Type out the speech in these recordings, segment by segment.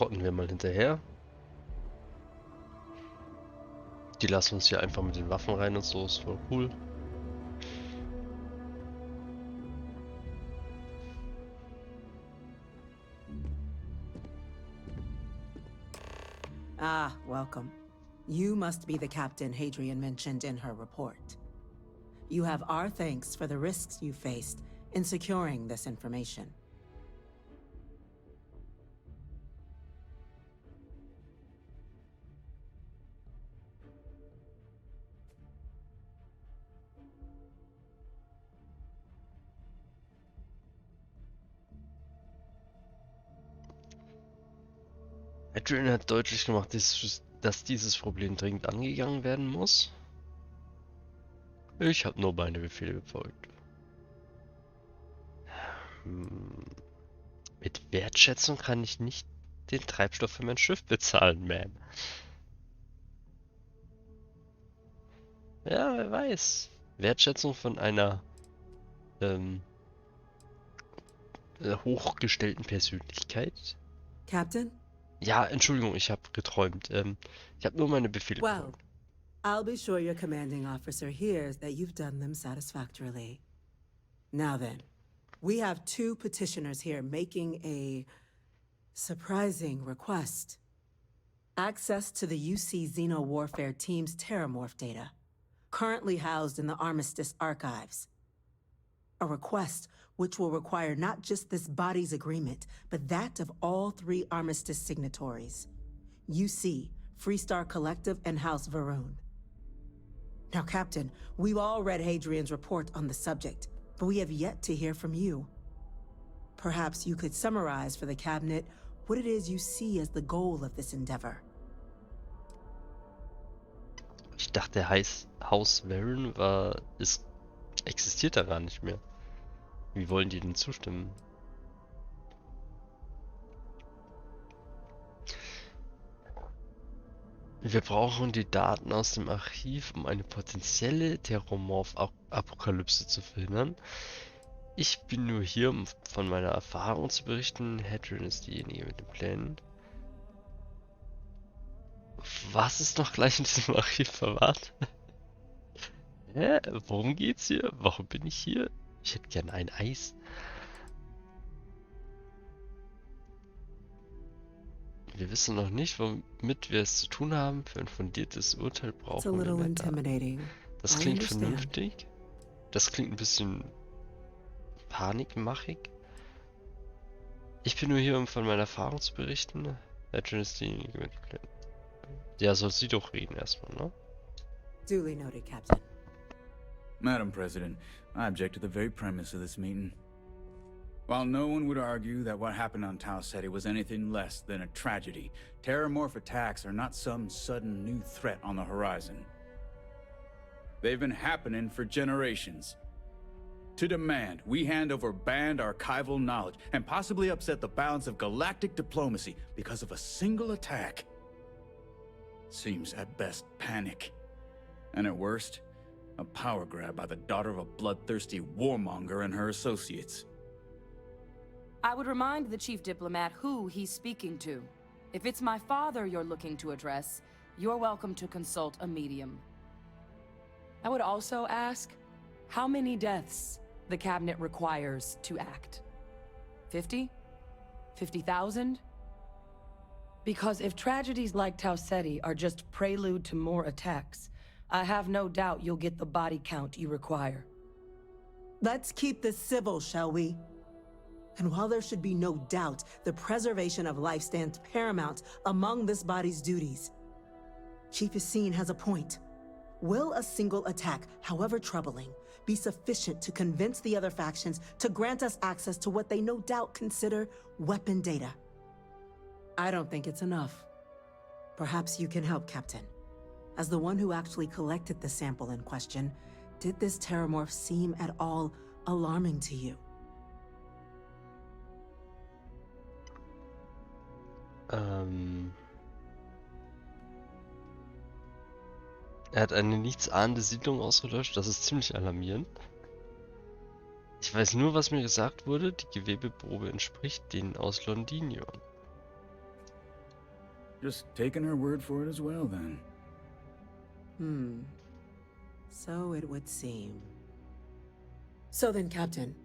trotten wir mal hinterher. Die lassen uns hier einfach mit den Waffen rein und so, ist voll cool. Ah, welcome. You must be the captain Hadrian mentioned in her report. You have our thanks for the risks you faced in securing this information. Adrian hat deutlich gemacht, dass dieses Problem dringend angegangen werden muss. Ich habe nur meine Befehle befolgt. Mit Wertschätzung kann ich nicht den Treibstoff für mein Schiff bezahlen, Ma'am. Ja, wer weiß. Wertschätzung von einer hochgestellten Persönlichkeit. Captain? Ja, Entschuldigung, ich habe geträumt. Ich habe nur meine Befehle Well, befolgt. I'll be sure your commanding officer hears that you've done them satisfactorily. Now then, we have two petitioners here making a surprising request. Access to the UC Xeno Warfare Team's Terramorph data, currently housed in the Armistice archives. A request which will require not just this body's agreement, but that of all three Armistice signatories. UC, Freestar Collective, and House Varun. Now, Captain, we've all read Hadrian's report on the subject, but we have yet to hear from you. Perhaps you could summarize for the Cabinet what it is you see as the goal of this endeavor. Ich dachte, Haus Varun existiert da gar nicht mehr. Wie wollen die denn zustimmen? Wir brauchen die Daten aus dem Archiv, um eine potenzielle Terramorph-Apokalypse zu verhindern. Ich bin nur hier, um von meiner Erfahrung zu berichten. Hadrian ist diejenige mit den Plänen. Was ist noch gleich in diesem Archiv verwahrt? Hä? Worum geht's hier? Warum bin ich hier? Ich hätte gern ein Eis. Wir wissen noch nicht, womit wir es zu tun haben. Für ein fundiertes Urteil brauchen wir mehr Daten. Das klingt vernünftig. Das klingt ein bisschen panikmachig. Ich bin nur hier, um von meiner Erfahrung zu berichten. Adrian ist diejenige mit den Plänen. Ja, soll sie doch reden erstmal, ne? Duly noted, Captain. Madam President, I object to the very premise of this meeting. While no one would argue that what happened on Tau Ceti was anything less than a tragedy, terramorph attacks are not some sudden new threat on the horizon. They've been happening for generations. To demand we hand over banned archival knowledge and possibly upset the balance of galactic diplomacy because of a single attack seems at best panic, and at worst, a power grab by the daughter of a bloodthirsty warmonger and her associates. I would remind the chief diplomat who he's speaking to. If it's my father you're looking to address, you're welcome to consult a medium. I would also ask how many deaths the cabinet requires to act. 50? 50,000? Because if tragedies like Tau Ceti are just prelude to more attacks, I have no doubt you'll get the body count you require. Let's keep this civil, shall we? And while there should be no doubt the preservation of life stands paramount among this body's duties, Chief Yassine has a point. Will a single attack, however troubling, be sufficient to convince the other factions to grant us access to what they no doubt consider weapon data? I don't think it's enough. Perhaps you can help, Captain. As the one who actually collected the sample in question, did this terramorph seem at all alarming to you? Er hat eine nichtsahnende Siedlung ausgelöscht, das ist ziemlich alarmierend. Ich weiß nur, was mir gesagt wurde, die Gewebeprobe entspricht denen aus Londinion. Just taking her word for it as well, then. So it would seem. So then, Captain,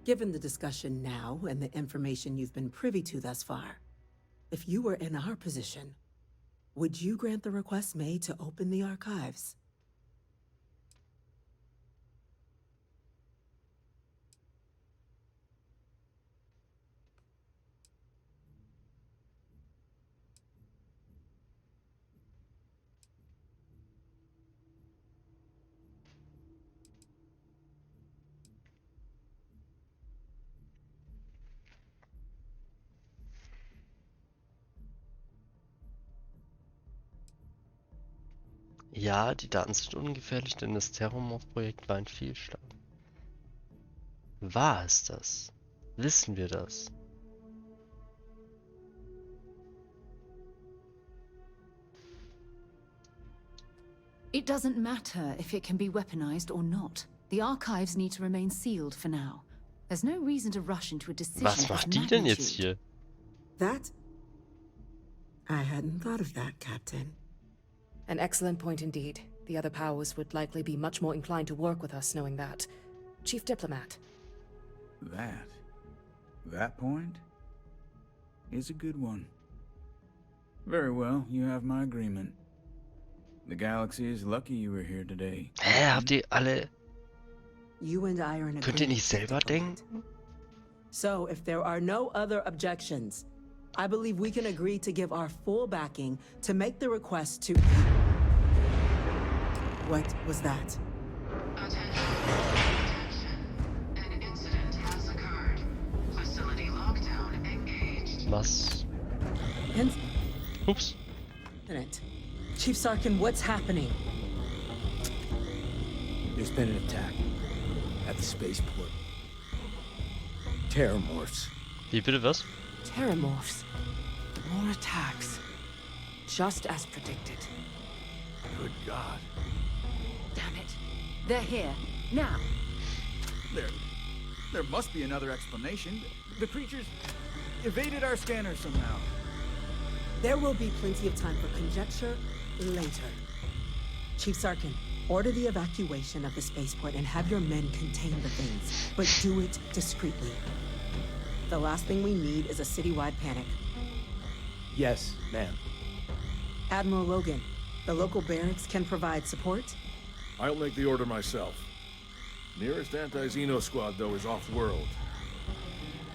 given the discussion now and the information you've been privy to thus far, if you were in our position, would you grant the request made to open the archives? Ja, die Daten sind ungefährlich, denn das Terrormorph-Projekt war ein Fehlschlag. War es das? Wissen wir das? It doesn't matter if it can be weaponized or not. The archives need to remain sealed for now. There's no reason to rush into a decision Was of macht this die denn jetzt magnitude. hier? That? I hadn't thought of that, Captain. An excellent point indeed. The other powers would likely be much more inclined to work with us knowing that. Chief Diplomat. That point is a good one. Very well, you have my agreement. The galaxy is lucky you were here today. Hä, habt ihr alle... You and I are in Könnt ihr agreement, nicht selber Diplomat. denken? So, if there are no other objections, I believe we can agree to give our full backing to make the request to... What was that? Attention. An incident has occurred. Facility lockdown engaged. Was? Ups. Incident. Chief Sarkin, what's happening? There's been an attack at the spaceport. Terrormorphs. Wie bitte was? Terramorphs. More attacks. Just as predicted. Good God. Damn it. They're here. Now. There must be another explanation. The creatures evaded our scanner somehow. There will be plenty of time for conjecture later. Chief Sarkin, order the evacuation of the spaceport and have your men contain the things, but do it discreetly. The last thing we need is a citywide panic. Yes, ma'am. Admiral Logan, the local barracks can provide support? I'll make the order myself. Nearest anti-Xeno squad, though, is off-world.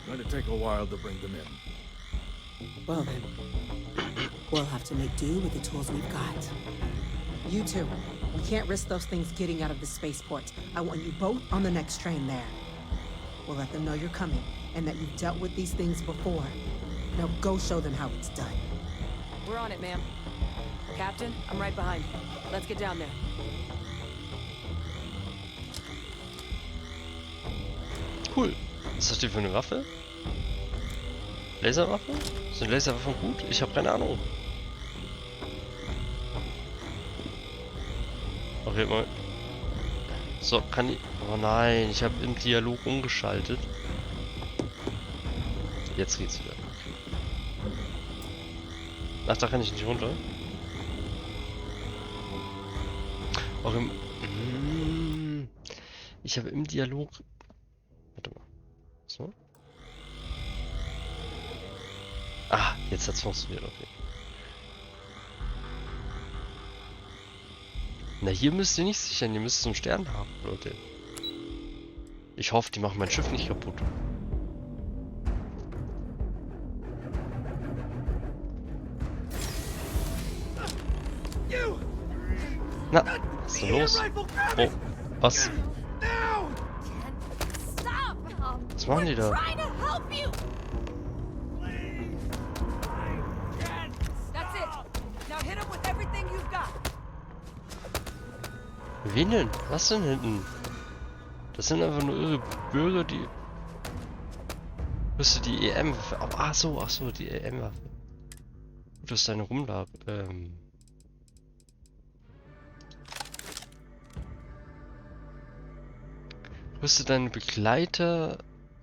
Going to take a while to bring them in. Well then, we'll have to make do with the tools we've got. You two, we can't risk those things getting out of the spaceport. I want you both on the next train there. We'll let them know you're coming and that you've dealt with these things before. Now go show them how it's done. We're on it, ma'am. Captain, I'm right behind you. Let's get down there. Cool. Was hat die für eine Waffe? Laserwaffe? Sind Laserwaffen gut? Ich habe keine Ahnung. Okay, mal. So, kann ich... Oh nein, ich habe im Dialog umgeschaltet. Jetzt geht's wieder. Ach, da kann ich nicht runter. Auch im... Ich habe im Dialog... Warte mal. So. Ah, jetzt hat's funktioniert, okay. Na, hier müsst ihr nicht sichern, ihr müsst zum Stern haben, Leute. Ich hoffe, die machen mein Schiff nicht kaputt. Na, was ist denn los? Oh, was? Was machen die da? That's it. Now hit him with everything you've got. Wen denn? Was denn hinten? Das sind einfach nur irre Bürger, die... Müsste die EM-Waffe... Ach so, die EM-Waffe. Gut, dass deine rumlag. Rüste deine Begleiter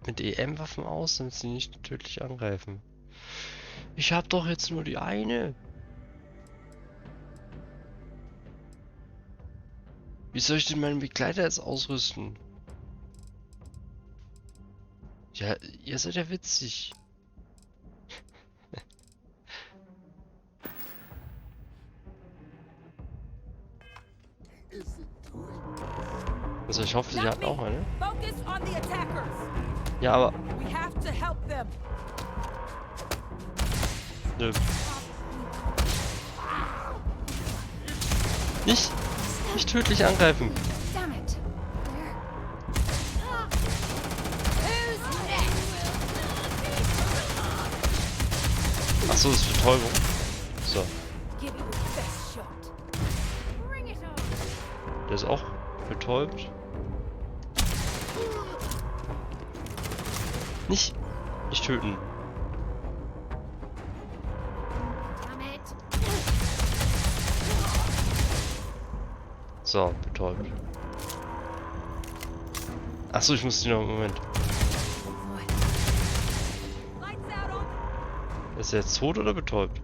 mit EM-Waffen aus, damit sie nicht tödlich angreifen. Ich hab doch jetzt nur die eine. Wie soll ich denn meinen Begleiter jetzt ausrüsten? Ja, ihr seid ja witzig. Also ich hoffe, sie hat auch eine. Focus on the attackers. Ja, aber... We have to help them. Nö. Nicht tödlich angreifen. Damn it. Achso, das ist Betäubung. So. Give it your best shot. Bring it on. Der ist auch betäubt. Nicht töten. Damn it. So, betäubt. Achso, ich muss die noch... Moment. Ist er jetzt tot oder betäubt?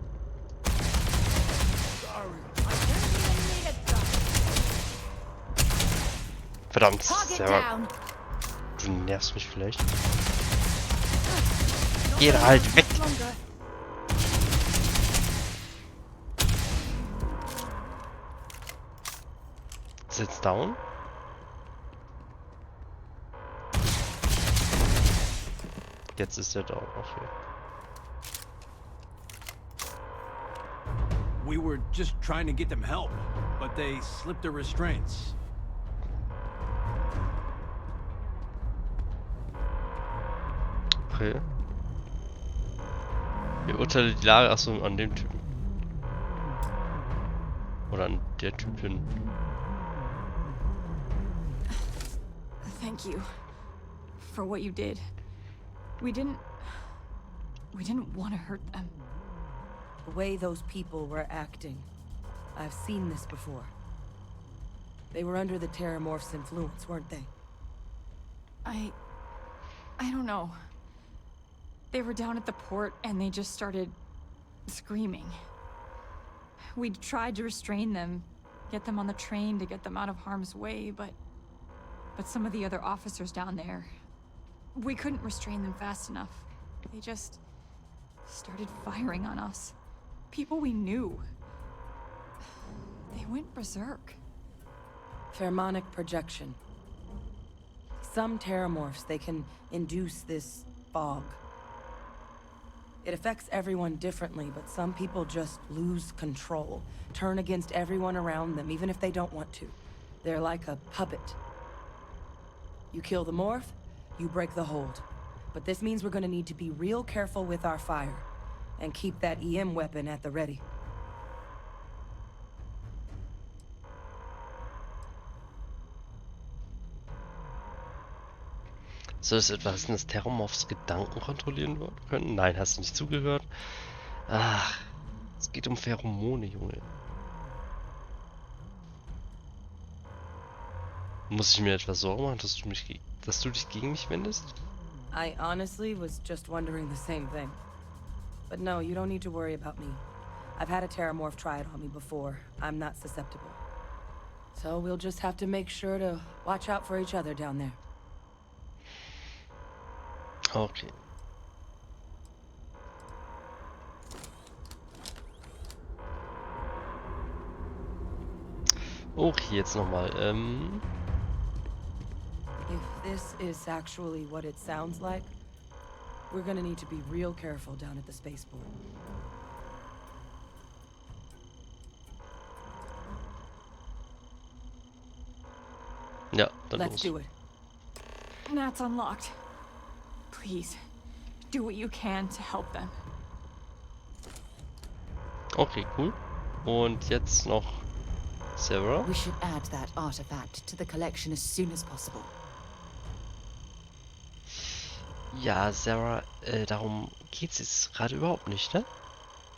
Verdammt, Sarah. Du nervst mich vielleicht. Geh da halt weg! Ist jetzt down? Jetzt ist er down, okay. We were just trying to get them help, but they slipped their restraints. Okay. Beurteile die Lage, achso, an dem Typen. Oder an der Typin. Thank you for what you did. We didn't want to hurt them. The way those people were acting. I've seen this before. They were under the Terramorph's influence, weren't they? I don't know. They were down at the port and they just started screaming. We tried to restrain them, get them on the train to get them out of harm's way, but some of the other officers down there, we couldn't restrain them fast enough. They just started firing on us. People we knew. They went berserk. Pheromonic projection. Some Terramorphs, they can induce this fog. It affects everyone differently, but some people just lose control, turn against everyone around them, even if they don't want to. They're like a puppet. You kill the morph, you break the hold. But this means we're gonna need to be real careful with our fire, and keep that EM weapon at the ready. Soll es etwas in das Terramorphs Gedanken kontrollieren können? Nein, hast du nicht zugehört? Ach, es geht um Pheromone, Junge. Muss ich mir etwas Sorgen machen, dass du dich gegen mich wendest? I honestly was just wondering the same thing. But no, you don't need to worry about me. I've had a Terramorph try it on me before. I'm not susceptible. So we'll just have to make sure to watch out for each other down there. Okay. Okay, jetzt nochmal. If this is actually what it sounds like, we're gonna need to be real careful down at the spaceport. Ja, dann Let's los. do it. That's unlocked. Please, do what you can to help them. Okay, cool. Und jetzt noch Sarah. We should add that artifact to the collection as soon as possible. Ja, Sarah, darum geht's jetzt gerade überhaupt nicht, ne?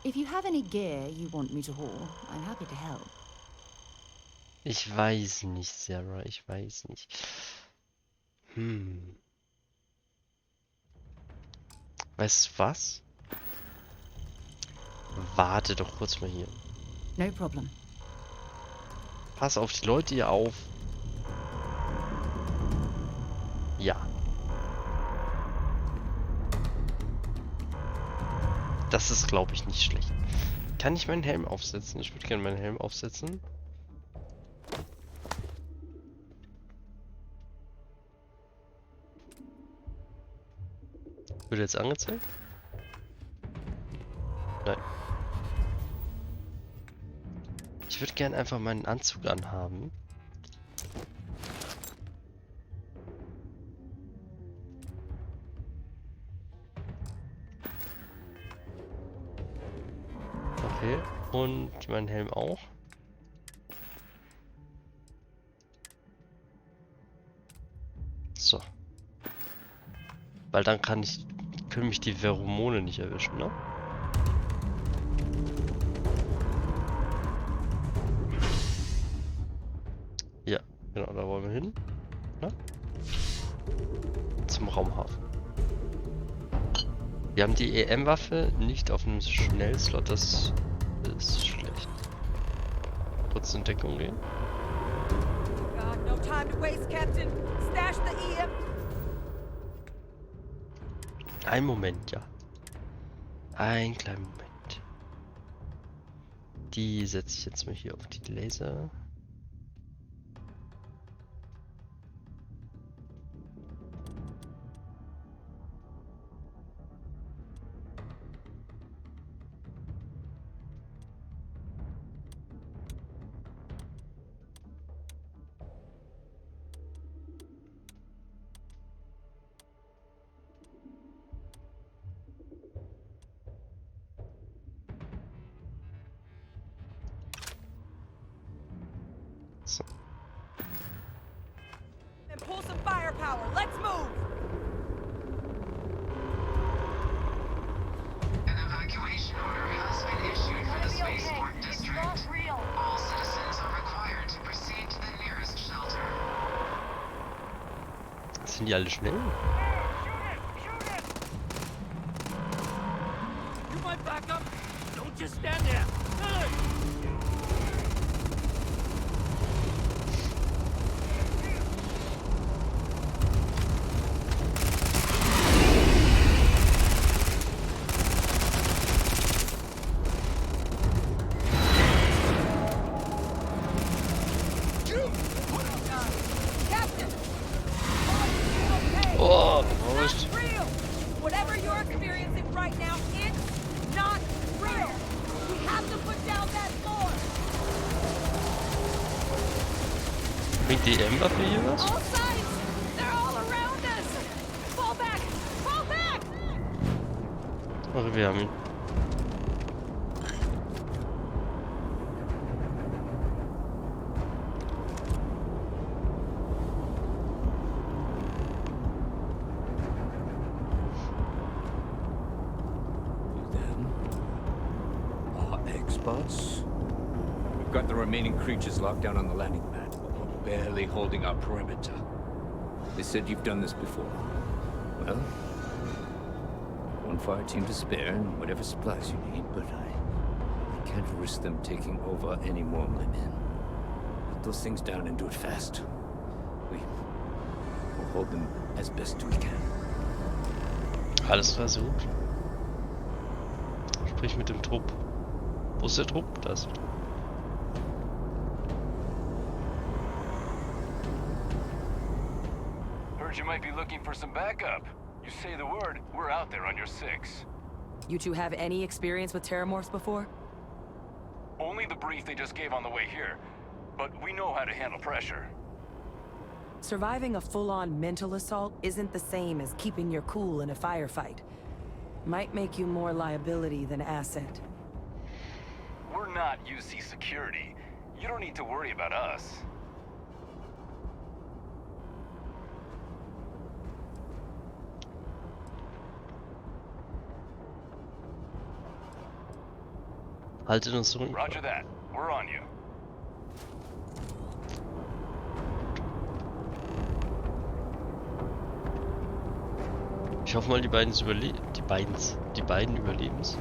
If you have any gear you want me to haul, I'm happy to help. Ich weiß nicht, Sarah, ich weiß nicht. Weißt du was? Warte doch kurz mal hier. No problem. Pass auf die Leute hier auf. Ja. Das ist, glaube ich, nicht schlecht. Kann ich meinen Helm aufsetzen? Ich würde gerne meinen Helm aufsetzen. Wird jetzt angezeigt? Nein. Ich würde gerne einfach meinen Anzug anhaben. Okay. Und meinen Helm auch. So. Weil dann können mich die Pheromone nicht erwischen, ne? Ja, genau, da wollen wir hin. Ne? Zum Raumhafen. Wir haben die EM-Waffe nicht auf einem Schnellslot, das ist schlecht. Kurz in Deckung gehen. God, no time to waste, Captain. Stash the EM. Ein Moment, ja. Ein kleiner Moment. Die setze ich jetzt mal hier auf die Laser. So. And pull some firepower. Let's move. An evacuation order has been issued for the spaceport district. All citizens are required to proceed to the nearest shelter. Sind die alle schnell? You might back up. Don't just stand there. Captain! Oh, It's not real! Whatever you're experiencing right now, it's not real! We have to put down that floor! Bringt die EM-Waffe hier was? All sides! They're all around us! Fall back! Fall back! Ach, wir haben ihn. Experts? We've got the remaining creatures locked down on the landing pad, but we're barely holding our perimeter. They said you've done this before. Well, one fire team to spare and whatever supplies you need, but I can't risk them taking over any more of my men. Put those things down and do it fast. We'll hold them as best we can. Alles klar, so gut. Sprich mit dem Trupp. Wo ist der Trupp? Da ist der Trupp. Heard you might be looking for some backup. You say the word, we're out there on your 6. You two have any experience with terramorphs before? Only the brief they just gave on the way here. But we know how to handle pressure. Surviving a full-on mental assault isn't the same as keeping your cool in a firefight. Might make you more liability than asset. We're not UC security. You don't need to worry about us. Haltet uns zurück. Roger that. We're on you. Ich hoffe mal, die beiden überleben's.